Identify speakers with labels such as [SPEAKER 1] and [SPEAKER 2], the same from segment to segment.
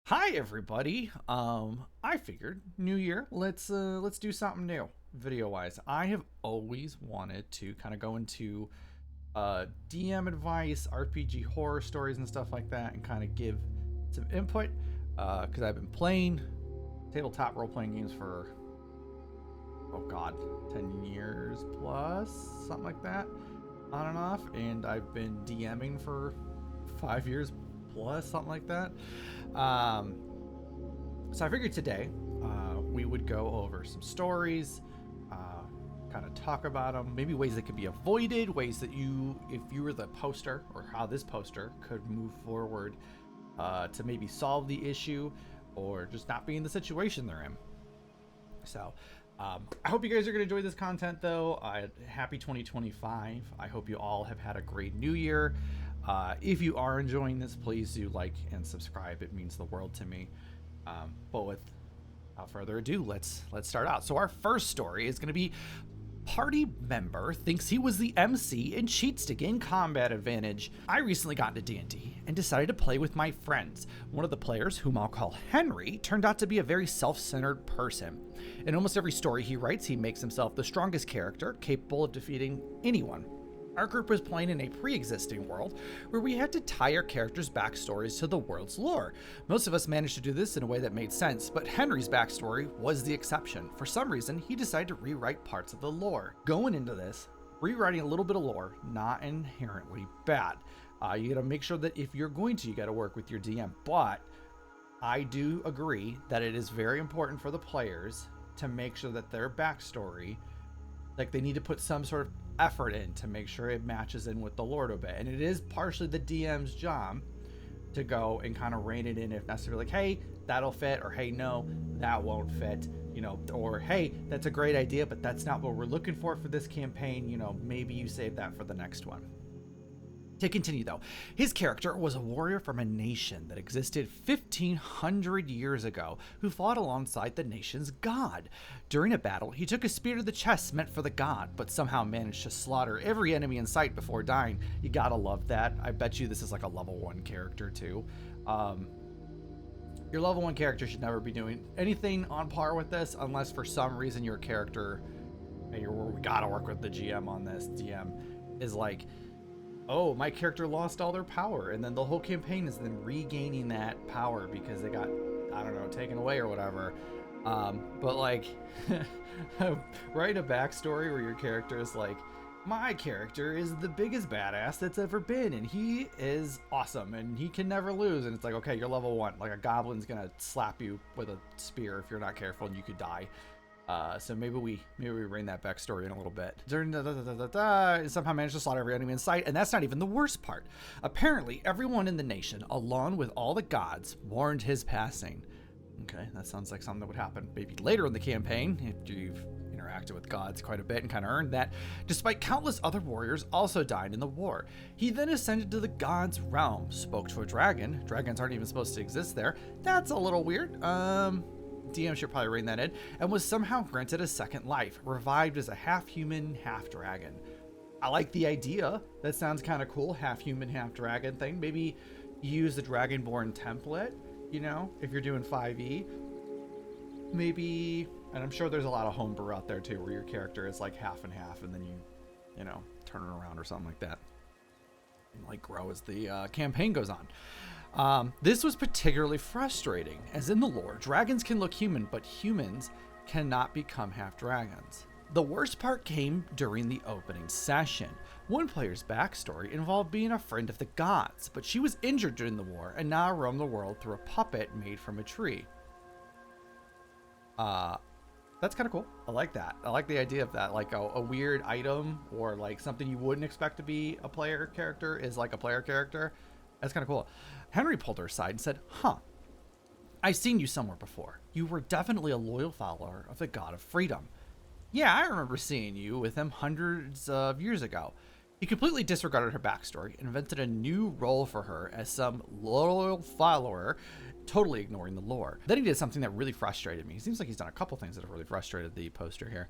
[SPEAKER 1] Hi everybody. I figured new year, let's do something new video wise. I have always wanted to kind of go into DM advice, RPG horror stories and stuff like that and kind of give some input cuz I've been playing tabletop role playing games for oh god, 10 years plus, something like that, on and off, and I've been DMing for 5 years plus, something like that. Um, so I figured today we would go over some stories, kind of talk about them, maybe ways that could be avoided, ways that you, if you were the poster, or how this poster could move forward to maybe solve the issue or just not be in the situation they're in. So I hope you guys are going to enjoy this content, though. Happy 2025. I hope you all have had a great new year. If you are enjoying this, please do like and subscribe. It means the world to me. But without further ado, let's start out. So our first story is going to be party member thinks he was the MC and cheats to gain combat advantage. I recently got into D&D and decided to play with my friends. One of the players, whom I'll call Henry, turned out to be a very self-centered person. In almost every story he writes, he makes himself the strongest character, capable of defeating anyone. Our group was playing in a pre-existing world where we had to tie our characters' backstories to the world's lore. Most of us managed to do this in a way that made sense, but Henry's backstory was the exception. For some reason, he decided to rewrite parts of the lore. Going into this, rewriting a little bit of lore, not inherently bad. You gotta make sure that if you're going to, you gotta work with your DM, but I do agree that it is very important for the players to make sure that their backstory, like they need to put some sort of effort in to make sure it matches in with the lore a bit. And it is partially the DM's job to go and kind of rein it in if necessary. Like, hey, that'll fit, or hey, no, that won't fit, you know, or hey, that's a great idea, but that's not what we're looking for this campaign. You know, maybe you save that for the next one. To continue though, his character was a warrior from a nation that existed 1500 years ago who fought alongside the nation's god. During a battle, he took a spear to the chest meant for the god, but somehow managed to slaughter every enemy in sight before dying. You gotta love that. I bet you this is like a level 1 character too. Your level 1 character should never be doing anything on par with this unless for some reason your character, we gotta work with the GM on this, DM, is like, oh, my character lost all their power, and then the whole campaign is then regaining that power because they got, I don't know, taken away or whatever. But like, write a backstory where your character is like, my character is the biggest badass that's ever been, and he is awesome, and he can never lose. And it's like, okay, you're level 1. Like a goblin's gonna slap you with a spear if you're not careful, and you could die. So maybe we rein that backstory in a little bit. During somehow managed to slaughter every enemy in sight, and that's not even the worst part. Apparently, everyone in the nation, along with all the gods, mourned his passing. Okay, that sounds like something that would happen maybe later in the campaign, if you've interacted with gods quite a bit and kind of earned that, despite countless other warriors also died in the war. He then ascended to the gods' realm, spoke to a dragon. Dragons aren't even supposed to exist there. That's a little weird. DM should probably rein that in, and was somehow granted a second life, revived as a half-human, half-dragon. I like the idea. That sounds kind of cool, half-human, half-dragon thing. Maybe use the Dragonborn template, you know, if you're doing 5e. Maybe, and I'm sure there's a lot of homebrew out there too, where your character is like half and half, and then you know, turn it around or something like that. And like grow as the campaign goes on. This was particularly frustrating, as in the lore, dragons can look human, but humans cannot become half-dragons. The worst part came during the opening session. One player's backstory involved being a friend of the gods, but she was injured during the war and now roamed the world through a puppet made from a tree. That's kind of cool. I like that. I like the idea of that. Like a weird item or like something you wouldn't expect to be a player character is like a player character. That's kind of cool. Henry pulled her aside and said, I've seen you somewhere before. You were definitely a loyal follower of the God of Freedom. Yeah, I remember seeing you with him hundreds of years ago. He completely disregarded her backstory and invented a new role for her as some loyal follower, totally ignoring the lore. Then he did something that really frustrated me. It seems like he's done a couple things that have really frustrated the poster here.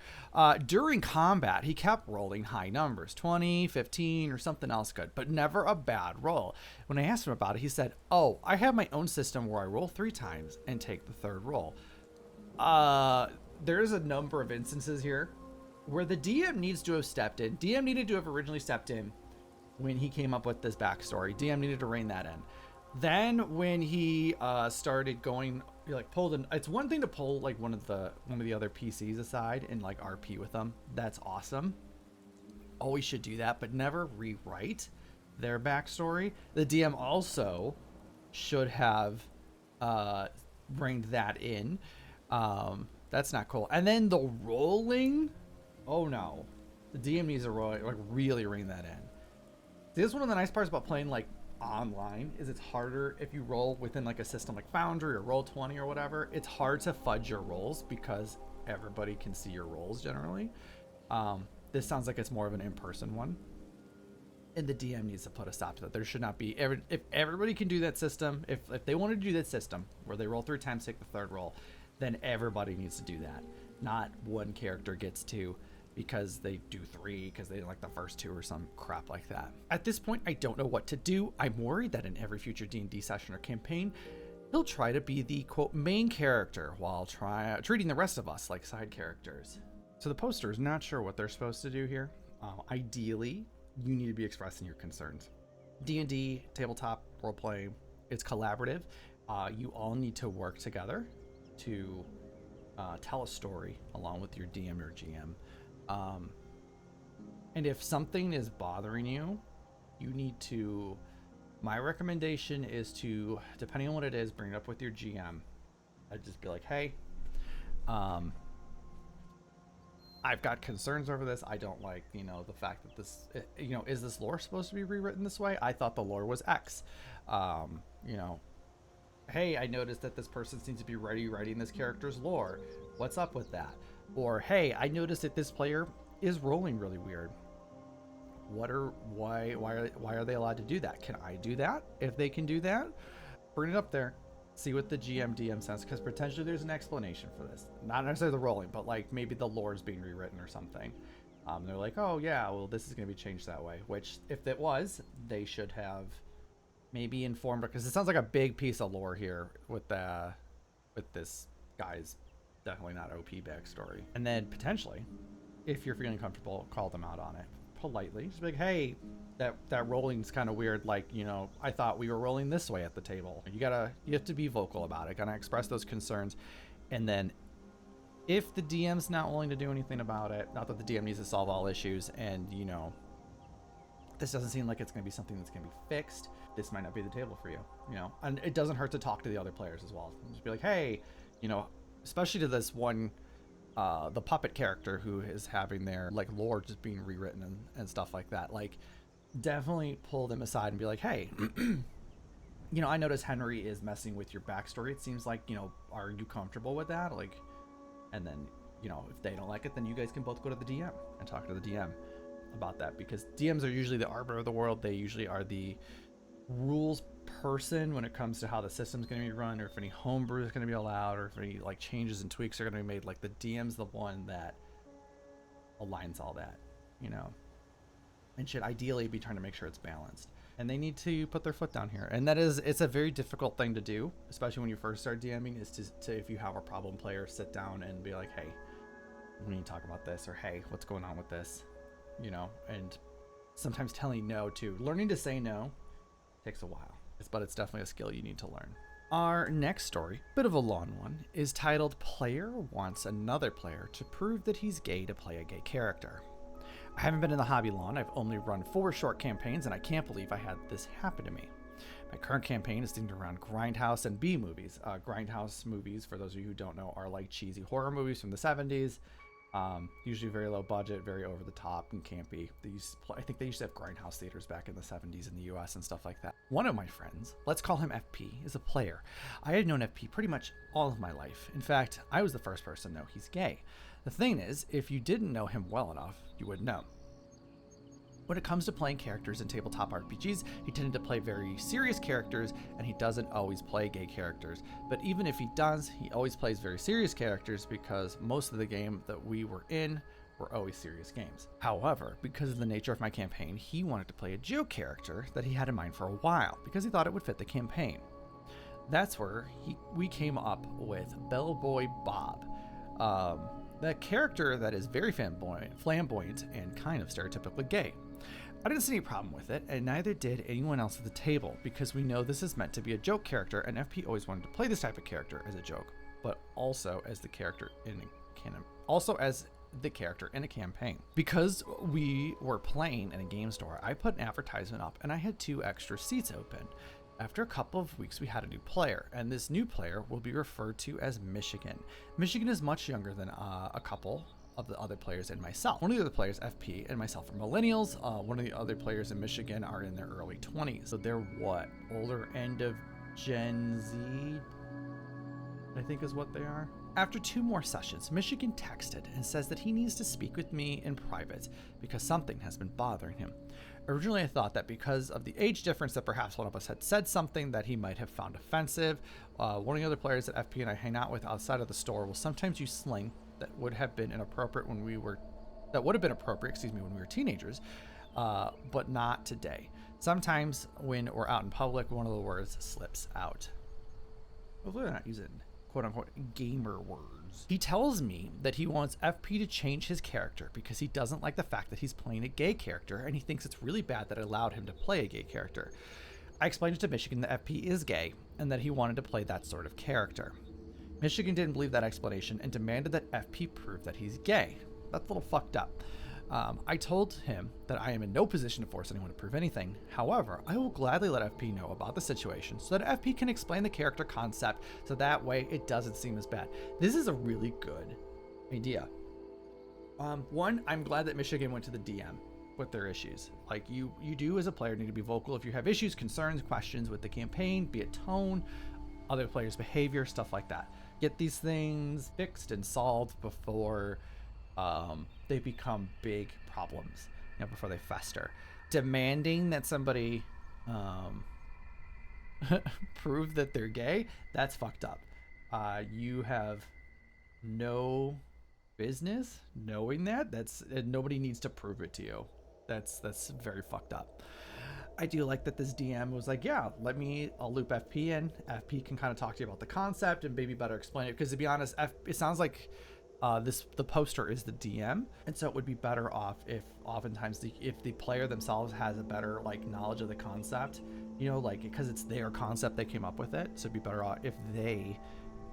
[SPEAKER 1] During combat, he kept rolling high numbers, 20, 15, or something else good, but never a bad roll. When I asked him about it, he said, "Oh, I have my own system where I roll 3 times and take the 3rd roll." There's a number of instances here where the DM needs to have stepped in. DM needed to have originally stepped in when he came up with this backstory. DM needed to rein that in. Then when he started going, like pulled in, it's one thing to pull like one of the other PCs aside and like RP with them. That's awesome. Always should do that, but never rewrite their backstory. The DM also should have reined that in. That's not cool. And then the rolling, oh no, the DM needs to roll, like really rein that in. See, this is one of the nice parts about playing like online is it's harder if you roll within like a system like Foundry or Roll20 or whatever. It's hard to fudge your rolls because everybody can see your rolls generally. This sounds like it's more of an in-person one, and the DM needs to put a stop to that. There should not be if everybody can do that system, if they want to do that system where they roll 3 times, take the 3rd roll, then everybody needs to do that. Not one character gets 2 because they do 3 because they didn't like the first 2 or some crap like that. At this point, I don't know what to do. I'm worried that in every future D&D session or campaign, he'll try to be the quote main character while treating the rest of us like side characters. So the poster is not sure what they're supposed to do here. Ideally, you need to be expressing your concerns. D&D, tabletop, roleplay, it's collaborative. You all need to work together to tell a story along with your DM or GM. And if something is bothering you, you need to, my recommendation is to, depending on what it is, bring it up with your GM. I'd just be like, hey, I've got concerns over this. I don't like, the fact that this, is this lore supposed to be rewritten this way? I thought the lore was X. Hey, I noticed that this person seems to be rewriting this character's lore. What's up with that? Or, hey, I noticed that this player is rolling really weird. Why are they allowed to do that? Can I do that? If they can do that, bring it up there. See what the DM says, because potentially there's an explanation for this. Not necessarily the rolling, but like maybe the lore is being rewritten or something. They're like, oh yeah, well this is going to be changed that way. Which, if it was, they should have maybe informed, because it sounds like a big piece of lore here with this guy's definitely not OP backstory. And then potentially, if you're feeling comfortable, call them out on it politely. Just be like, hey, that rolling's kind of weird. Like, I thought we were rolling this way at the table. You have to be vocal about it. Gotta express those concerns. And then if the DM's not willing to do anything about it, not that the DM needs to solve all issues, and this doesn't seem like it's going to be something that's going to be fixed, this might not be the table for you. And it doesn't hurt to talk to the other players as well. Just be like, hey, especially to this one, the puppet character who is having their like lore just being rewritten and stuff like that. Like, definitely pull them aside and be like, hey, I notice Henry is messing with your backstory. It seems like, are you comfortable with that? Like, and then, if they don't like it, then you guys can both go to the DM and talk to the DM about that, because DMs are usually the arbiter of the world. They usually are the rules person when it comes to how the system's going to be run, or if any homebrew is going to be allowed, or if any like changes and tweaks are going to be made. Like, the DM's the one that aligns all that, and should ideally be trying to make sure it's balanced. And they need to put their foot down here. And it's a very difficult thing to do, especially when you first start DMing, is to if you have a problem player, sit down and be like, hey, we need to talk about this, or hey, what's going on with this, and sometimes telling no too. Learning to say no takes a while, but it's definitely a skill you need to learn. Our next story, bit of a long one, is titled Player Wants Another Player to Prove That He's Gay to Play a Gay Character. I haven't been in the hobby long. I've only run 4 short campaigns, and I can't believe I had this happen to me. My current campaign is themed around Grindhouse and B movies. Grindhouse movies, for those of you who don't know, are like cheesy horror movies from the 70s. Usually very low budget, very over the top and campy. I think they used to have Grindhouse theaters back in the 70s in the US and stuff like that. One of my friends, let's call him FP, is a player. I had known FP pretty much all of my life. In fact, I was the first person to know he's gay. The thing is, if you didn't know him well enough, you wouldn't know. When it comes to playing characters in tabletop RPGs, he tended to play very serious characters, and he doesn't always play gay characters. But even if he does, he always plays very serious characters because most of the game that we were in were always serious games. However, because of the nature of my campaign, he wanted to play a joke character that he had in mind for a while because he thought it would fit the campaign. That's where we came up with Bellboy Bob. The character that is very flamboyant and kind of stereotypically gay. I didn't see any problem with it, and neither did anyone else at the table, because we know this is meant to be a joke character, and FP always wanted to play this type of character as a joke, but also as the character in a campaign. Because we were playing in a game store, I put an advertisement up, and I had 2 extra seats open. After a couple of weeks, we had a new player, and this new player will be referred to as Michigan. Michigan is much younger than a couple of the other players and myself. One of the other players, FP, and myself are millennials. One of the other players in Michigan are in their early 20s. So they're what? Older end of Gen Z, I think is what they are. After 2 more sessions, Michigan texted and says that he needs to speak with me in private because something has been bothering him. Originally, I thought that because of the age difference that perhaps one of us had said something that he might have found offensive. One of the other players that FP and I hang out with outside of the store will sometimes use slang that would have been inappropriate when we were teenagers, but not today. Sometimes when we're out in public, one of the words slips out. Hopefully they're not using quote-unquote gamer words. He tells me that he wants FP to change his character because he doesn't like the fact that he's playing a gay character, and he thinks it's really bad that I allowed him to play a gay character. I explained to Michigan that FP is gay and that he wanted to play that sort of character. Michigan didn't believe that explanation and demanded that FP prove that he's gay. That's a little fucked up. I told him that I am in no position to force anyone to prove anything. However, I will gladly let FP know about the situation so that FP can explain the character concept so that way it doesn't seem as bad. This is a really good idea. One, I'm glad that Michigan went to the DM with their issues. Like you do as a player need to be vocal if you have issues, concerns, questions with the campaign, be it tone, other players' behavior, stuff like that. Get these things fixed and solved before they become big problems, before they fester. Demanding that somebody prove that they're gay, that's fucked up. You have no business knowing that. Nobody needs to prove it to you. That's very fucked up. I do like that this DM was like, yeah, I'll loop FP in. FP can kind of talk to you about the concept and maybe better explain it. Because to be honest, it sounds like the poster is the DM, and so it would be better off if oftentimes if the player themselves has a better knowledge of the concept, because it's their concept, they came up with it. So it'd be better off if they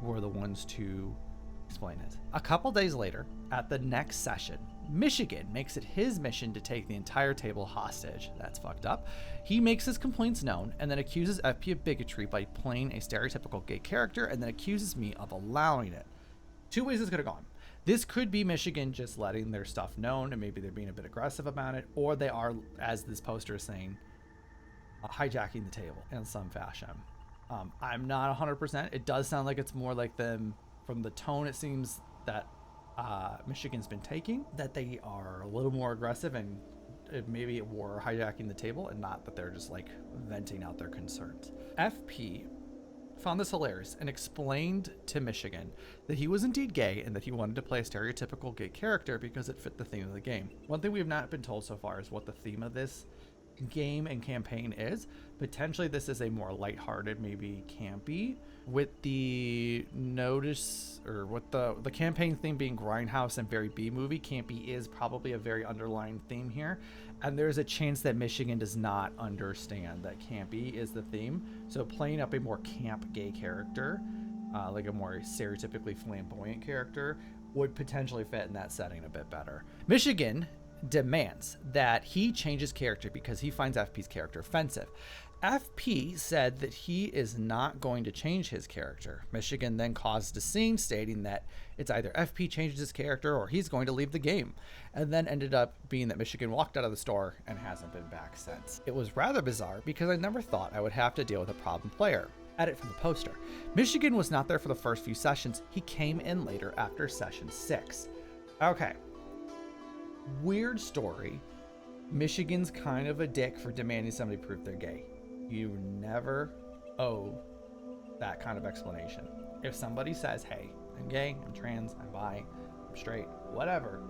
[SPEAKER 1] were the ones to explain it. A couple days later, at the next session, Michigan makes it his mission to take the entire table hostage. That's fucked up. He makes his complaints known and then accuses FP of bigotry by playing a stereotypical gay character, and then accuses me of allowing it. 2 ways this could have gone. This could be Michigan just letting their stuff known and maybe they're being a bit aggressive about it, or they are, as this poster is saying, hijacking the table in some fashion. I'm not 100%. It does sound like it's more like them. From the tone, it seems that Michigan's been taking, that they are a little more aggressive and maybe were hijacking the table, and not that they're just venting out their concerns. FP found this hilarious and explained to Michigan that he was indeed gay and that he wanted to play a stereotypical gay character because it fit the theme of the game. One thing we have not been told so far is what the theme of this game and campaign is. Potentially this is a more lighthearted, maybe campy, with the notice, or with the campaign theme being grindhouse and very B-movie. Campy is probably a very underlying theme here, and there's a chance that Michigan does not understand that campy is the theme. So playing up a more camp gay character, like a more stereotypically flamboyant character, would potentially fit in that setting a bit better. Michigan demands that he change his character because he finds FP's character offensive. FP said that he is not going to change his character. Michigan then caused a scene stating that it's either FP changes his character or he's going to leave the game, and then ended up being that Michigan walked out of the store and hasn't been back since. It was rather bizarre because I never thought I would have to deal with a problem player. Edit from the poster. Michigan was not there for the first few sessions. He came in later after session 6. Okay. Weird story. Michigan's kind of a dick for demanding somebody prove they're gay. You never owe that kind of explanation. If somebody says, hey, I'm gay, I'm trans, I'm bi, I'm straight, whatever,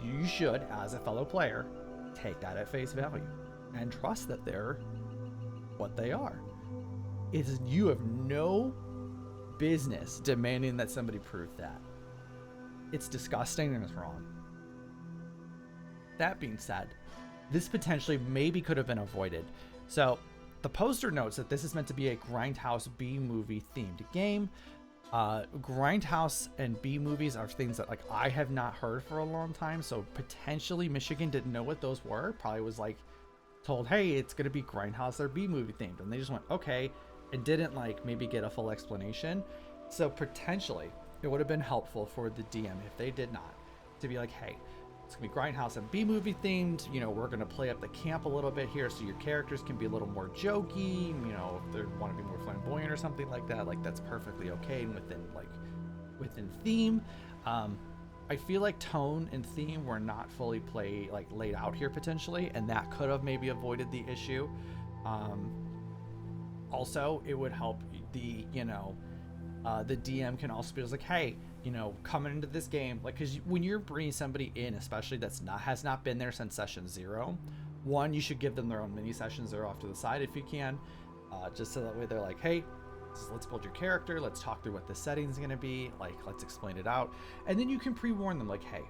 [SPEAKER 1] you should, as a fellow player, take that at face value and trust that they're what they are. You have no business demanding that somebody prove that. It's disgusting and it's wrong. That being said, this potentially maybe could have been avoided. So the poster notes that this is meant to be a Grindhouse B-movie themed game. Grindhouse and B-movies are things that like I have not heard for a long time. So potentially Michigan didn't know what those were. Probably was like told, hey, it's going to be Grindhouse or B-movie themed. And they just went, okay, and didn't like maybe get a full explanation. So potentially it would have been helpful for the DM if they did not to be like, hey, it's gonna be Grindhouse and B-movie themed. You know, we're gonna play up the camp a little bit here, so your characters can be a little more jokey. You know, if they want to be more flamboyant or something like that, like that's perfectly okay and within theme. I feel like tone and theme were not fully laid out here potentially, and that could have maybe avoided the issue. Also, it would help the DM can also be like, hey, you know, coming into this game, like, because when you're bringing somebody in, especially has not been there since session 0, one, you should give them their own mini sessions that are off to the side if you can, just so that way they're like, hey, let's build your character, let's talk through what the setting's going to be, like, let's explain it out, and then you can pre-warn them, like, hey,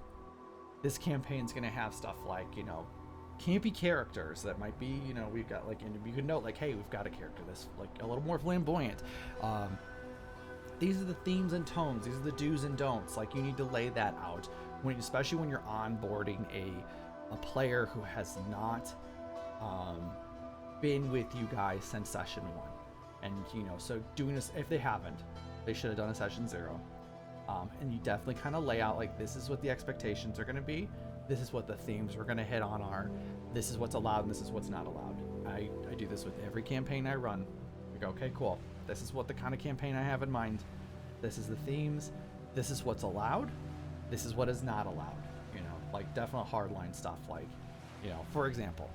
[SPEAKER 1] this campaign's going to have stuff like, you know, campy characters that might be, you know, we've got like, and you can note like, hey, we've got a character that's like a little more flamboyant. These are the themes and tones. These are the do's and don'ts. Like, you need to lay that out, especially when you're onboarding a player who has not been with you guys since session 1. And, you know, so doing this, if they haven't, they should have done a session 0. And you definitely kind of lay out, like, this is what the expectations are going to be. This is what the themes we're going to hit on are. This is what's allowed and this is what's not allowed. I do this with every campaign I run. I go, okay, cool. This is what the kind of campaign I have in mind. This is the themes. This is what's allowed. This is what is not allowed. You know, like definite hardline stuff. Like, you know, for example,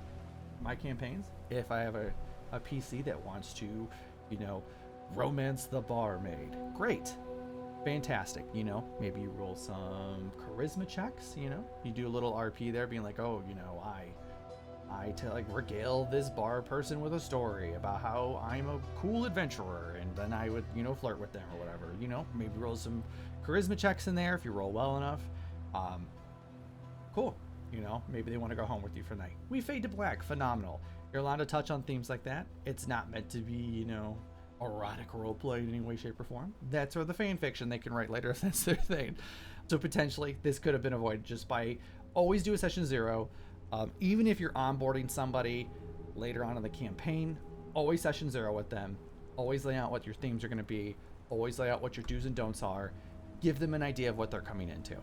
[SPEAKER 1] my campaigns, if I have a PC that wants to, you know, romance the barmaid, great. Fantastic. You know, maybe you roll some charisma checks, you know, you do a little RP there being like, oh, you know, I regale this bar person with a story about how I'm a cool adventurer, and then I would, you know, flirt with them or whatever, you know, maybe roll some charisma checks in there if you roll well enough. Cool. You know, maybe they want to go home with you for the night. We fade to black. Phenomenal. You're allowed to touch on themes like that. It's not meant to be, you know, erotic roleplay in any way, shape, or form. That's where the fan fiction they can write later if that's their thing. So potentially this could have been avoided just by always do a session 0. Even if you're onboarding somebody later on in the campaign, always session 0 with them. Always lay out what your themes are going to be. Always lay out what your do's and don'ts are. Give them an idea of what they're coming into.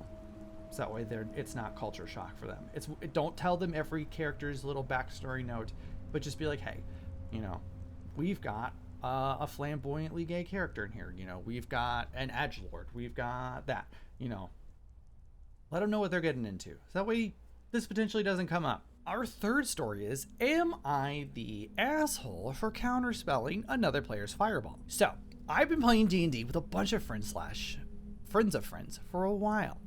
[SPEAKER 1] So that way it's not culture shock for them. Don't tell them every character's little backstory note, but just be like, hey, you know, we've got a flamboyantly gay character in here. You know, we've got an edgelord. We've got that. You know, let them know what they're getting into. So that way this potentially doesn't come up. Our third story is, am I the asshole for counterspelling another player's fireball? So I've been playing D&D with a bunch of friends of friends for a while,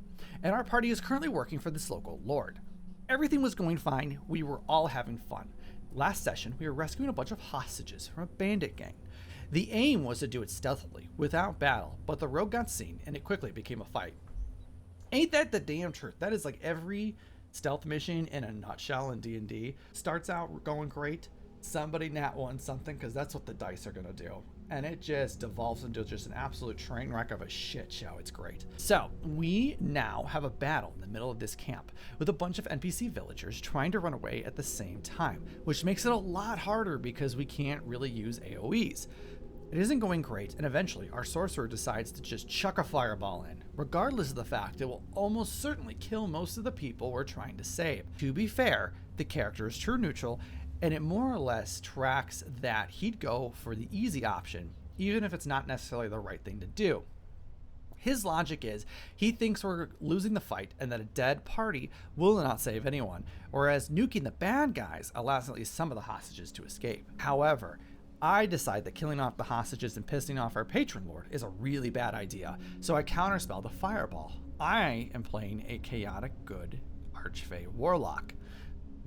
[SPEAKER 1] and our party is currently working for this local lord. Everything was going fine. We were all having fun. Last session, we were rescuing a bunch of hostages from a bandit gang. The aim was to do it stealthily, without battle, but the rogue got seen, and it quickly became a fight. Ain't that the damn truth? That is like every stealth mission in a nutshell in D&D. Starts out going great. Somebody nat one something, because that's what the dice are going to do. And it just devolves into just an absolute train wreck of a shit show. It's great. So we now have a battle in the middle of this camp with a bunch of NPC villagers trying to run away at the same time, which makes it a lot harder because we can't really use AoEs. It isn't going great, and eventually our sorcerer decides to just chuck a fireball in. Regardless of the fact, it will almost certainly kill most of the people we're trying to save. To be fair, the character is true neutral, and it more or less tracks that he'd go for the easy option, even if it's not necessarily the right thing to do. his logic is he thinks we're losing the fight and that a dead party will not save anyone, whereas nuking the bad guys allows at least some of the hostages to escape. However, I decide that killing off the hostages and pissing off our patron lord is a really bad idea, so I counterspell the fireball. I am playing a chaotic good Archfey Warlock.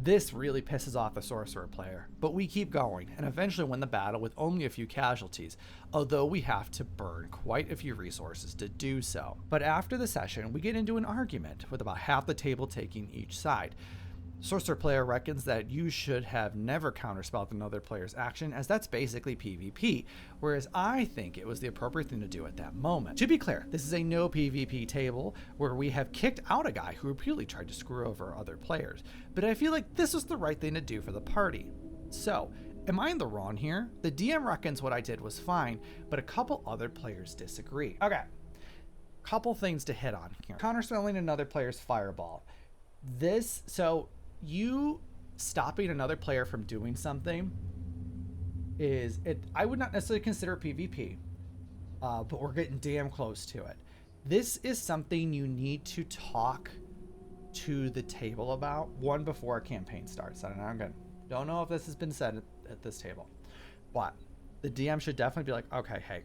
[SPEAKER 1] This really pisses off the sorcerer player, but we keep going and eventually win the battle with only a few casualties, although we have to burn quite a few resources to do so. But after the session, we get into an argument with about half the table taking each side. Sorcerer player reckons that you should have never counterspelled another player's action, as that's basically PvP, whereas I think it was the appropriate thing to do at that moment. To be clear, this is a no PvP table where we have kicked out a guy who repeatedly tried to screw over other players, but I feel like this was the right thing to do for the party. So, am I in the wrong here? The DM reckons what I did was fine, but a couple other players disagree. Okay, couple things to hit on here. Counterspelling another player's fireball. You stopping another player from doing something I would not necessarily consider PvP, but we're getting damn close to it. This is something you need to talk to the table about, one, before a campaign starts. Don't know if this has been said at this table, but the DM should definitely be like, okay, hey,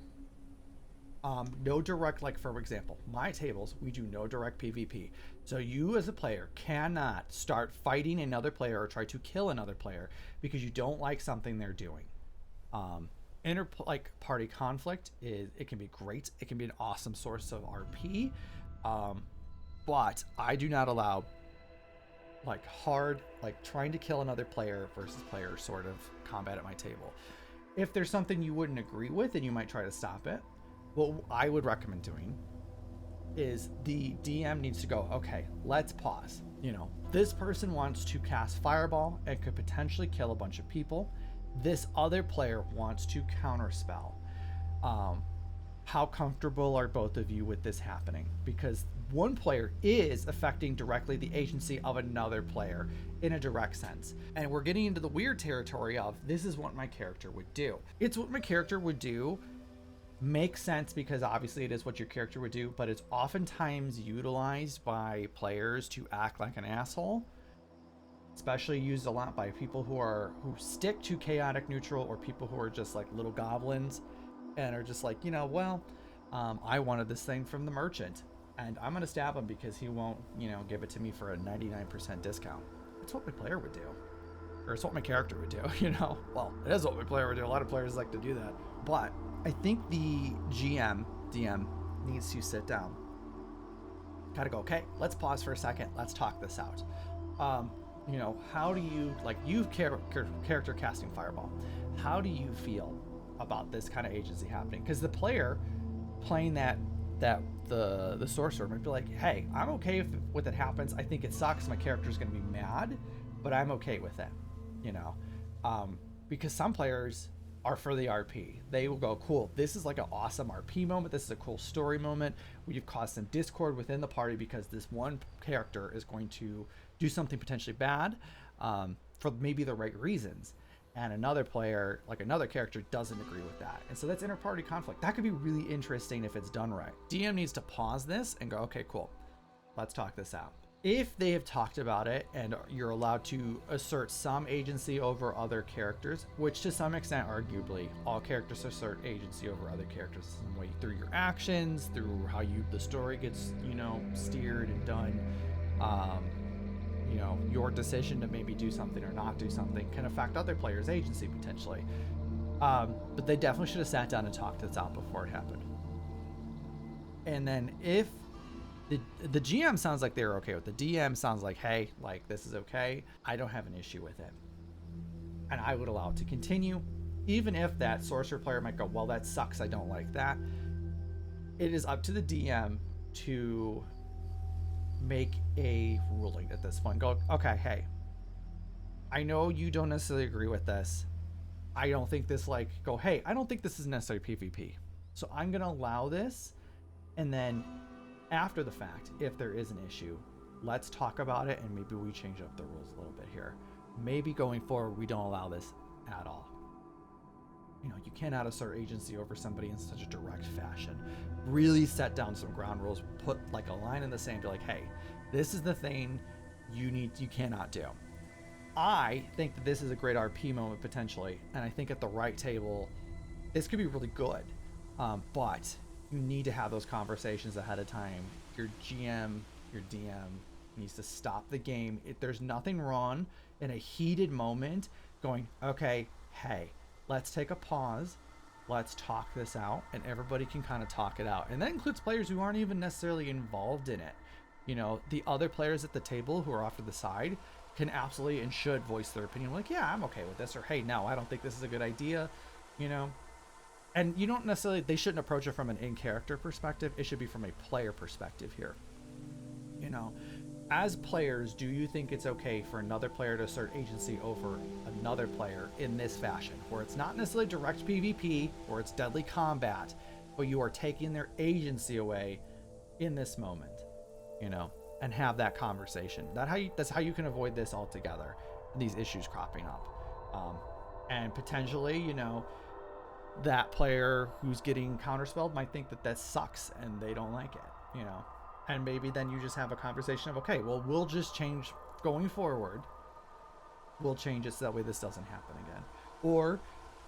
[SPEAKER 1] no direct, like for example, my tables, we do no direct PvP. So you as a player cannot start fighting another player or try to kill another player because you don't like something they're doing. Party conflict it can be great. It can be an awesome source of RP. But I do not allow trying to kill another player versus player sort of combat at my table. If there's something you wouldn't agree with and you might try to stop it, what I would recommend doing is the DM needs to go, okay, let's pause. This person wants to cast Fireball and could potentially kill a bunch of people. This other player wants to counterspell. How comfortable are both of you with this happening? Because one player is affecting directly the agency of another player in a direct sense. And we're getting into the weird territory of this is what my character would do. It's what my character would do. Makes sense because obviously it is what your character would do, but it's oftentimes utilized by players to act like an asshole, especially used a lot by people who stick to chaotic neutral, or people who are just like little goblins and are just like, I wanted this thing from the merchant and I'm gonna stab him because he won't give it to me for a 99% discount. It's what my player would do, or it's what my character would do. Well, it is what my player would do. A lot of players like to do that, but I think the DM needs to sit down. Gotta go, okay, let's pause for a second. Let's talk this out. How do you, you've character casting Fireball. How do you feel about this kind of agency happening? Because the player playing the sorcerer might be like, hey, I'm okay with it happens. I think it sucks. My character's going to be mad, but I'm okay with it, because some players are for the RP. They will go, cool, this is like an awesome RP moment. This is a cool story moment. We've caused some discord within the party because this one character is going to do something potentially bad for maybe the right reasons. And another player, another character, doesn't agree with that. And so that's inter-party conflict. That could be really interesting if it's done right. DM needs to pause this and go, okay, cool, let's talk this out. If they have talked about it and you're allowed to assert some agency over other characters, which to some extent, arguably, all characters assert agency over other characters in some way, through your actions, through how the story gets, steered and done. Your decision to maybe do something or not do something can affect other players' agency potentially. But they definitely should have sat down and talked this out before it happened. And then if the GM sounds like they're okay with it, the DM sounds like, hey, this is okay, I don't have an issue with it, and I would allow it to continue, even if that sorcerer player might go, well, that sucks, I don't like that. It is up to the DM to make a ruling at this point. Go, okay, hey, I know you don't necessarily agree with this. I don't think this I don't think this is necessarily PvP. So I'm going to allow this. And then after the fact, if there is an issue, let's talk about it. And maybe we change up the rules a little bit here. Maybe going forward, we don't allow this at all. You cannot assert agency over somebody in such a direct fashion. really set down some ground rules, put like a line in the sand, be like, hey, this is the thing you cannot do. I think that this is a great RP moment potentially, and I think at the right table, this could be really good. But you need to have those conversations ahead of time. Your GM, your DM needs to stop the game. There's nothing wrong in a heated moment going, okay, hey, let's take a pause. Let's talk this out, and everybody can kind of talk it out. And that includes players who aren't even necessarily involved in it. You know, the other players at the table who are off to the side can absolutely and should voice their opinion. Like, yeah, I'm okay with this, or hey, no, I don't think this is a good idea, you know. And you don't necessarily, they shouldn't approach it from an in-character perspective. It should be from a player perspective here. You know, as players, do you think it's okay for another player to assert agency over another player in this fashion, where it's not necessarily direct PvP or it's deadly combat, but you are taking their agency away in this moment, you know, and have that conversation. That's how you can avoid this altogether, these issues cropping up. And potentially, you know, that player who's getting counterspelled might think that sucks and they don't like it, you know. And maybe then you just have a conversation of, okay, well, we'll just change going forward. We'll change it so that way this doesn't happen again. Or,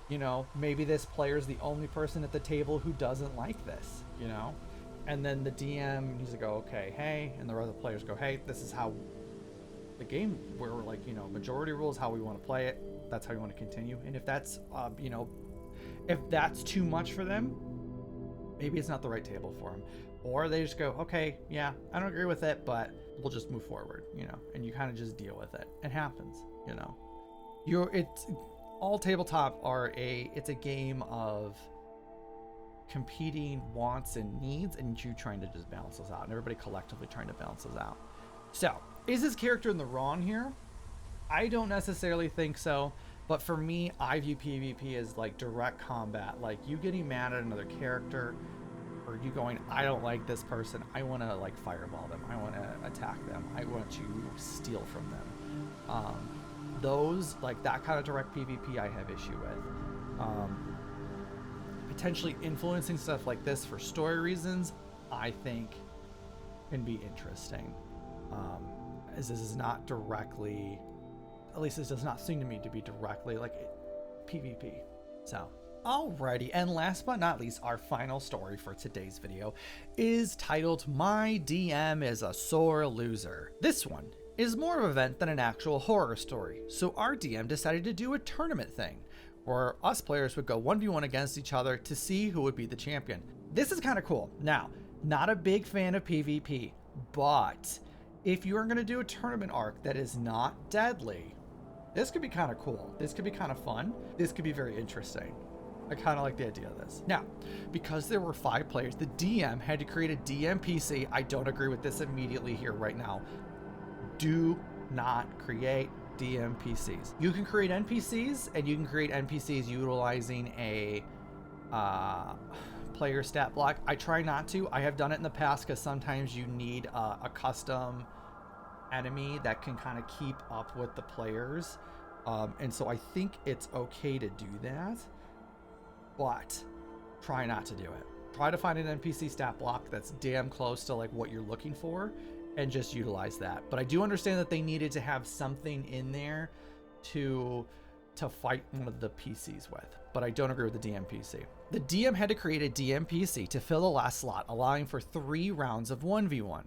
[SPEAKER 1] you know, maybe this player is the only person at the table who doesn't like this, you know. And then the DM needs to go, okay, hey, and the other players go, hey, this is how the game, where we're like, you know, majority rules, how we want to play it. That's how we want to continue. And if that's, you know, if that's too much for them, maybe it's not the right table for them. Or they just go, okay, yeah, I don't agree with it, but we'll just move forward, you know, and you kind of just deal with it. It happens, you know. It's all tabletop it's a game of competing wants and needs, and you trying to just balance those out, and everybody collectively trying to balance those out. So, is this character in the wrong here? I don't necessarily think so. But for me, I view PvP as like direct combat, like you getting mad at another character, or you going, I don't like this person, I want to like fireball them, I want to attack them, I want to steal from them. Those, like that kind of direct PvP I have issue with. Potentially influencing stuff like this for story reasons, I think can be interesting. As this is not directly, at least this does not seem to me to be directly like PvP. So, alrighty, and last but not least, our final story for today's video is titled My DM is a Sore Loser. This one is more of an event than an actual horror story, so our DM decided to do a tournament thing, where us players would go 1v1 against each other to see who would be the champion. This is kind of cool. Now, not a big fan of PvP, but if you are going to do a tournament arc that is not deadly, this could be kind of cool. This could be kind of fun. This could be very interesting. I kind of like the idea of this. Now, because there were 5 players, the DM had to create a DM PC. I don't agree with this immediately here right now. Do not create DM PCs. You can create NPCs, and you can create NPCs utilizing a player stat block. I try not to. I have done it in the past because sometimes you need a custom enemy that can kind of keep up with the players, and so I think it's okay to do that, but try not to do it. Try to find an NPC stat block that's damn close to like what you're looking for and just utilize that. But I do understand that they needed to have something in there to fight one of the PCs with, but I don't agree with the DM PC. The DM had to create a DM PC to fill the last slot, allowing for 3 rounds of 1v1.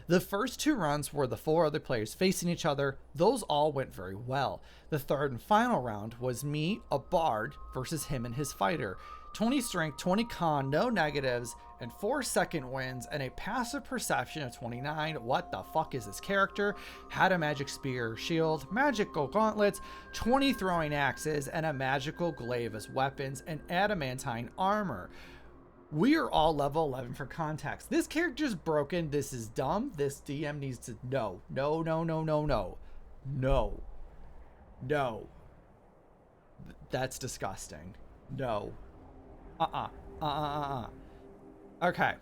[SPEAKER 1] The first 2 rounds were the 4 other players facing each other. Those all went very well. The third and final round was me, a bard, versus him and his fighter. 20 strength, 20 con, no negatives, and 4 second wins, and a passive perception of 29. What the fuck is this character? Had a magic spear, shield, magical gauntlets, 20 throwing axes, and a magical glaive as weapons, and adamantine armor. We are all level 11 for context. This character's broken. This is dumb. This DM needs to... No. That's disgusting. No. Okay.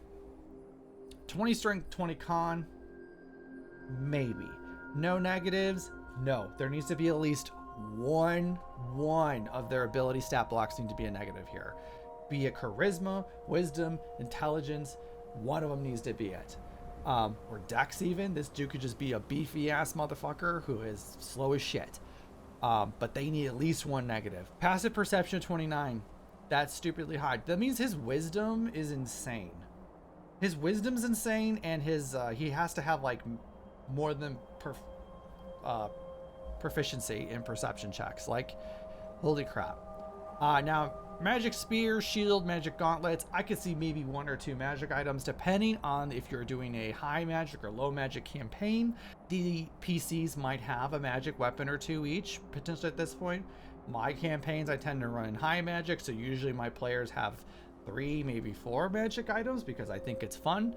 [SPEAKER 1] 20 strength, 20 con. Maybe. No negatives. No. There needs to be at least one of their ability stat blocks need to be a negative here. be it charisma, wisdom, intelligence. One of them needs to be it. Or dex even. This dude could just be a beefy ass motherfucker who is slow as shit. But they need at least one negative. Passive perception 29. That's stupidly high. That means his wisdom is insane. His wisdom's insane, and his he has to have like more than proficiency in perception checks. Like, holy crap. Now, magic spear, shield, magic gauntlets. I could see maybe 1 or 2 magic items depending on if you're doing a high magic or low magic campaign. The PCs might have a magic weapon or 2 each, potentially at this point. My campaigns, I tend to run high magic, so usually my players have 3, maybe 4 magic items because I think it's fun.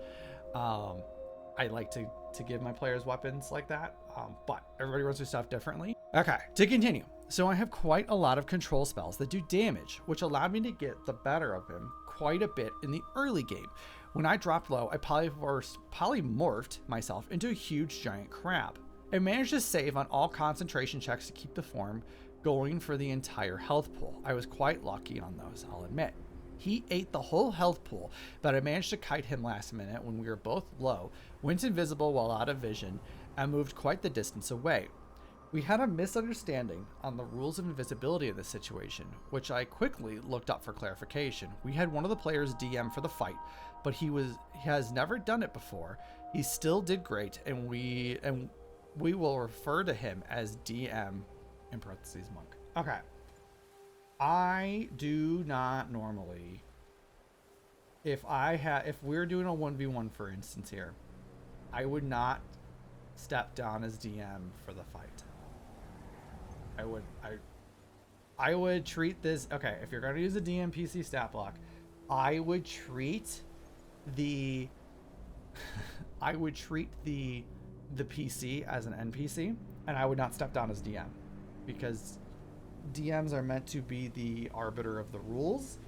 [SPEAKER 1] I like to give my players weapons like that, but everybody runs their stuff differently. Okay, to continue. So I have quite a lot of control spells that do damage, which allowed me to get the better of him quite a bit in the early game. When I dropped low, I polymorphed myself into a huge giant crab. I managed to save on all concentration checks to keep the form going for the entire health pool. I was quite lucky on those, I'll admit. He ate the whole health pool, but I managed to kite him last minute when we were both low, went invisible while out of vision, and moved quite the distance away. We had a misunderstanding on the rules of invisibility in this situation, which I quickly looked up for clarification. We had one of the players DM for the fight, but he has never done it before. He still did great, and we will refer to him as DM in parentheses monk. Okay. I do not normally, if we're doing a 1v1 for instance here, I would not step down as DM for the fight. I would treat this, okay, if you're going to use a DM PC stat block, I would treat the PC as an NPC, and I would not step down as DM, because DMs are meant to be the arbiter of the rules,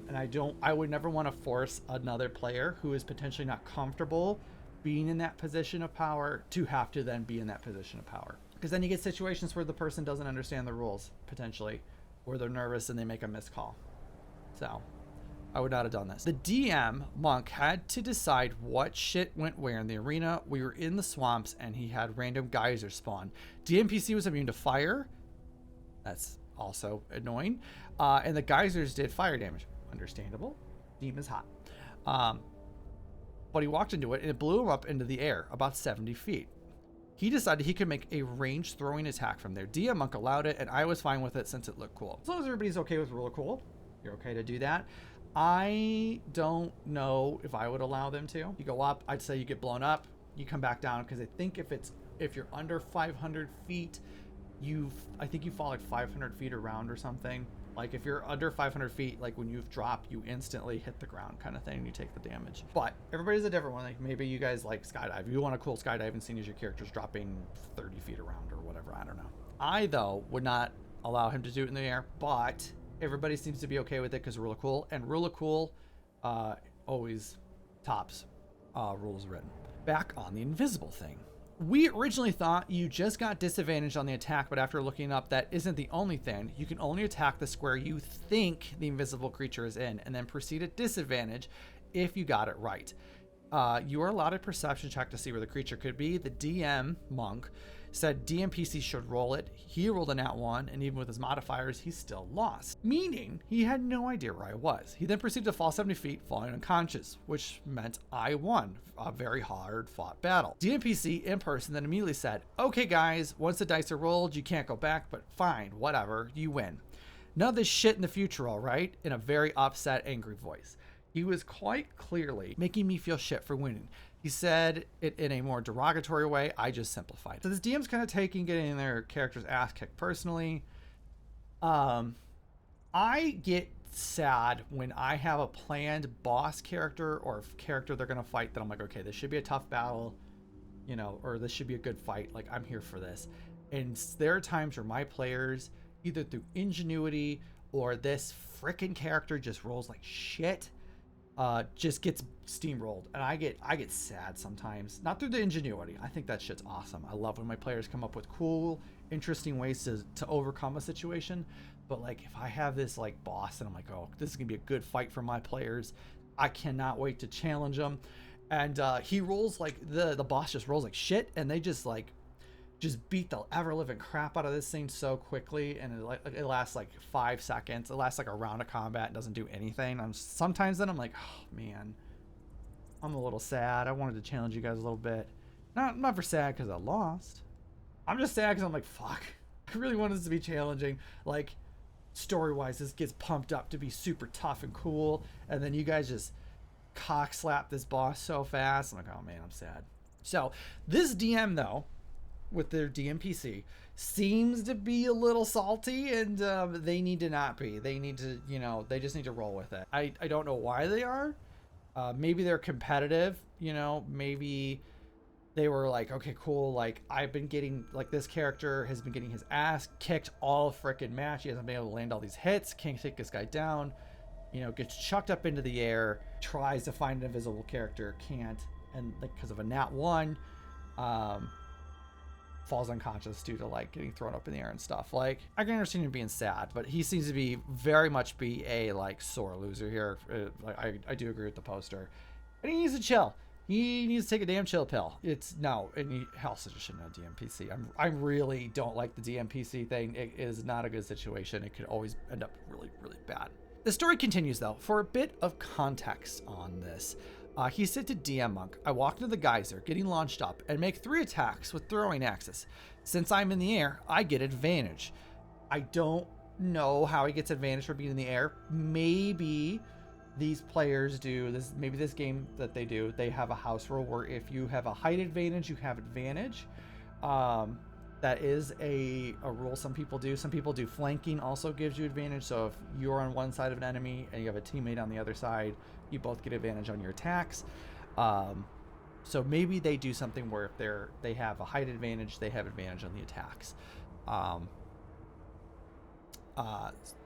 [SPEAKER 1] and I would never want to force another player who is potentially not comfortable being in that position of power to have to then be in that position of power, because then you get situations where the person doesn't understand the rules, potentially, or they're nervous and they make a missed call. So I would not have done this. The DM monk had to decide what shit went where in the arena. We were in the swamps and he had random geysers spawn. DMPC was immune to fire. That's also annoying. And the geysers did fire damage. Understandable. Demon's hot. But he walked into it and it blew him up into the air about 70 feet. He decided he could make a ranged throwing attack from there. DM Monk allowed it, and I was fine with it since it looked cool. As long as everybody's okay with Rule of Cool, you're okay to do that. I don't know if I would allow them to. You go up, I'd say you get blown up, you come back down, because I think if you're under 500 feet, I think you fall like 500 feet around or something. Like if you're under 500 feet, like when you've dropped, you instantly hit the ground kind of thing. You take the damage. But everybody's a different one. Like maybe you guys like skydive. You want a cool skydiving scene as your character's dropping 30 feet around or whatever. I don't know. I, though, would not allow him to do it in the air, but everybody seems to be okay with it because Rule of Cool. And Rule of Cool always tops rules written. Back on the invisible thing. We originally thought you just got disadvantaged on the attack, but after looking up, that isn't the only thing. You can only attack the square you think the invisible creature is in, and then proceed at disadvantage if you got it right. You are allowed a perception check to see where the creature could be. The DM monk said DMPC should roll it. He rolled a nat 1, and even with his modifiers, he still lost, meaning he had no idea where I was. He then proceeded to fall 70 feet, falling unconscious, which meant I won a very hard fought battle. DMPC in person then immediately said, okay guys, once the dice are rolled, you can't go back, but fine, whatever, you win. None of this shit in the future, all right? In a very upset, angry voice. He was quite clearly making me feel shit for winning. He said it in a more derogatory way. I just simplified it. So this DM's kind of getting their character's ass kicked personally. I get sad when I have a planned boss character or character they're going to fight that I'm like, okay, this should be a tough battle, you know, or this should be a good fight. Like, I'm here for this. And there are times where my players, either through ingenuity or this frickin' character just rolls like shit, just gets steamrolled, and I get sad sometimes. Not through the ingenuity. I think that shit's awesome. I love when my players come up with cool, interesting ways to overcome a situation. But like if I have this like boss and I'm like, oh, this is gonna be a good fight for my players, I cannot wait to challenge him. And he rolls like the boss just rolls like shit, and they just beat the ever living crap out of this thing so quickly, and it lasts like 5 seconds. It lasts like a round of combat and doesn't do anything. Sometimes then I'm like, oh man, I'm a little sad. I wanted to challenge you guys a little bit. Not for sad because I lost. I'm just sad because I'm like, fuck. I really wanted this to be challenging. Like, story-wise, this gets pumped up to be super tough and cool, and then you guys just cock slap this boss so fast. I'm like, oh man, I'm sad. So this DM though, with their DMPC, seems to be a little salty, and they need to not be. They need to, they just need to roll with it. I don't know why they are. Maybe they're competitive, maybe they were like, okay, cool, like I've been getting, like this character has been getting his ass kicked all freaking match. He hasn't been able to land all these hits, can't take this guy down, gets chucked up into the air, tries to find an invisible character, can't, and like because of a nat 1, falls unconscious due to like getting thrown up in the air and stuff. Like, I can understand him being sad, but he seems to be very much be a like sore loser here. Like I do agree with the poster, and he needs to chill. He needs to take a damn chill pill. And he also just shouldn't have DMPC. I really don't like the DMPC thing. It is not a good situation. It could always end up really, really bad. The story continues though. For a bit of context on this, he said to DM Monk, I walk into the geyser, getting launched up, and make 3 attacks with throwing axes. Since I'm in the air, I get advantage. I don't know how he gets advantage for being in the air. Maybe these players do this. Maybe this game that they do, they have a house rule where if you have a height advantage, you have advantage. That is a rule some people do. Some people do flanking also gives you advantage. So if you're on one side of an enemy and you have a teammate on the other side, you both get advantage on your attacks. So maybe they do something where if they have a height advantage, they have advantage on the attacks.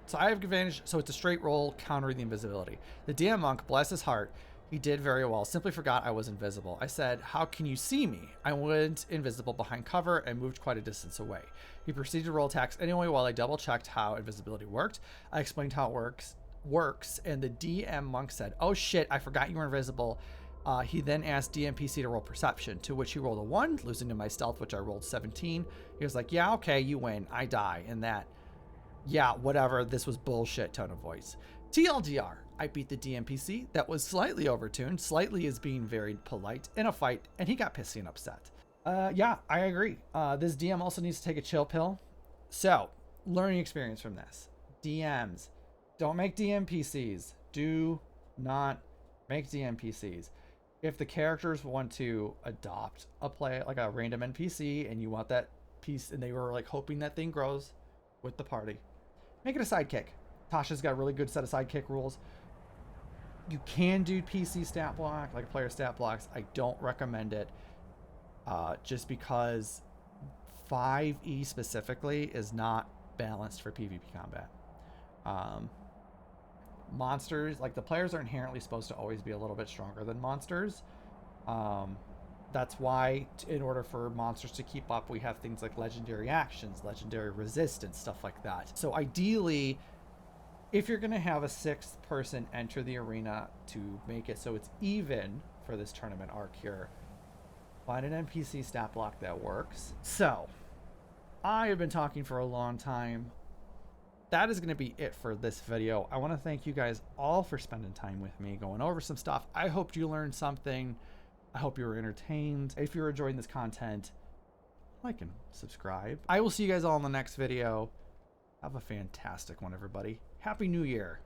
[SPEAKER 1] So I have advantage, so it's a straight roll countering the invisibility. The DM Monk, bless his heart, he did very well. Simply forgot I was invisible. I said, how can you see me? I went invisible behind cover and moved quite a distance away. He proceeded to roll attacks anyway while I double checked how invisibility worked. I explained how it works, and the DM Monk said, oh shit, I forgot you were invisible. He then asked DMPC to roll perception, to which he rolled a 1, losing to my stealth, which I rolled 17. He was like, yeah, okay, you win. I die. And that, yeah, whatever, this was bullshit tone of voice. TLDR, I beat the DMPC that was slightly overtuned, slightly is being very polite, in a fight, and he got pissy and upset. Yeah, I agree. This DM also needs to take a chill pill. So, learning experience from this. DMs, don't make DMPCs. Do not make DMPCs. If the characters want to adopt a play, like a random NPC, and you want that piece, and they were like hoping that thing grows with the party, make it a sidekick. Tasha's got a really good set of sidekick rules. You can do PC stat block, like player stat blocks. I don't recommend it, just because 5e specifically is not balanced for PvP combat. Monsters, like the players are inherently supposed to always be a little bit stronger than monsters. That's why in order for monsters to keep up, we have things like legendary actions, legendary resistance, stuff like that. So ideally, if you're going to have a 6th person enter the arena to make it so it's even for this tournament arc here, find an NPC stat block that works. So I have been talking for a long time. That is going to be it for this video. I want to thank you guys all for spending time with me, going over some stuff. I hope you learned something. I hope you were entertained. If you're enjoying this content, like and subscribe. I will see you guys all in the next video. Have a fantastic one, everybody. Happy New Year.